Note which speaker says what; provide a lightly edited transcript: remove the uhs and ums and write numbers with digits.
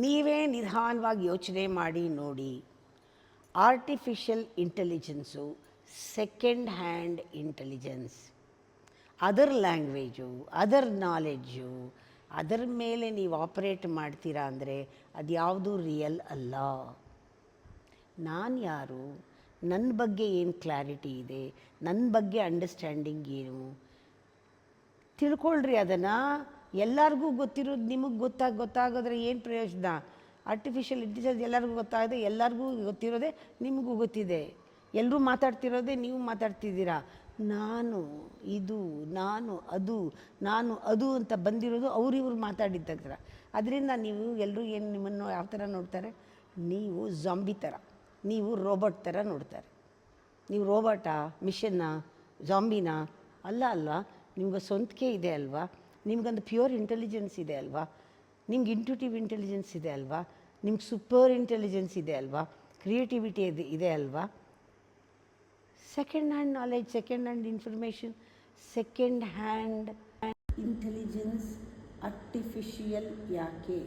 Speaker 1: ನೀವೇ ನಿಧಾನವಾಗಿ ಯೋಚನೆ ಮಾಡಿ ನೋಡಿ. Artificial intelligence second hand intelligence. Other language, other knowledge, ಅದರ ಮೇಲೆ ನೀವು ಆಪರೇಟ್ ಮಾಡ್ತೀರಾ ಅಂದರೆ ಅದು ಯಾವುದೂ ರಿಯಲ್ ಅಲ್ಲ. ನಾನು ಯಾರು, ನನ್ನ ಬಗ್ಗೆ ಏನು ಕ್ಲಾರಿಟಿ ಇದೆ, ನನ್ನ ಬಗ್ಗೆ ಅಂಡರ್ಸ್ಟ್ಯಾಂಡಿಂಗ್ ಏನು, ತಿಳ್ಕೊಳ್ರಿ ಅದನ್ನು. ಎಲ್ಲರಿಗೂ ಗೊತ್ತಿರೋದು ನಿಮಗೆ ಗೊತ್ತಾಗೋದ್ರೆ ಏನು ಪ್ರಯೋಜನ? ಆರ್ಟಿಫಿಷಿಯಲ್ ಇಂಟೆಲಿಜೆನ್ಸ್ ಎಲ್ಲರಿಗೂ ಗೊತ್ತಾಗದೆ, ಎಲ್ಲರಿಗೂ ಗೊತ್ತಿರೋದೇ ನಿಮಗೂ ಗೊತ್ತಿದೆ. ಎಲ್ಲರೂ ಮಾತಾಡ್ತಿರೋದೇ ನೀವು ಮಾತಾಡ್ತಿದ್ದೀರಾ. ನಾನು ಇದು, ನಾನು ಅದು ಅಂತ ಬಂದಿರೋದು ಇವ್ರು ಮಾತಾಡಿದ್ದ ಥರ. ಅದರಿಂದ ನೀವು ಎಲ್ಲರೂ ಏನು ನಿಮ್ಮನ್ನು ಯಾವ ಥರ ನೋಡ್ತಾರೆ? ನೀವು ಜಾಂಬಿ ಥರ, ನೀವು ರೋಬೋಟ್ ಥರ ನೋಡ್ತಾರೆ. ನೀವು ರೋಬೋಟಾ, ಮಿಷನ್ನಾ, ಜಾಂಬಿನಾ? ಅಲ್ವಾ. ನಿಮ್ಗೆ ಸ್ವಂತಿಕೆ ಇದೆ ಅಲ್ವಾ? ನಿಮ್ಗೊಂದು ಪ್ಯೂರ್ ಇಂಟೆಲಿಜೆನ್ಸ್ ಇದೆ ಅಲ್ವಾ? ನಿಮ್ಗೆ ಇಂಟ್ಯೂಟಿವ್ ಇಂಟೆಲಿಜೆನ್ಸ್ ಇದೆ ಅಲ್ವಾ? ನಿಮ್ಗೆ ಸೂಪರ್ ಇಂಟೆಲಿಜೆನ್ಸ್ ಇದೆ ಅಲ್ವಾ? ಕ್ರಿಯೇಟಿವಿಟಿ ಇದೆ ಅಲ್ವಾ? Second hand knowledge, second hand information, second hand intelligence artificial ಯಾಕೆ?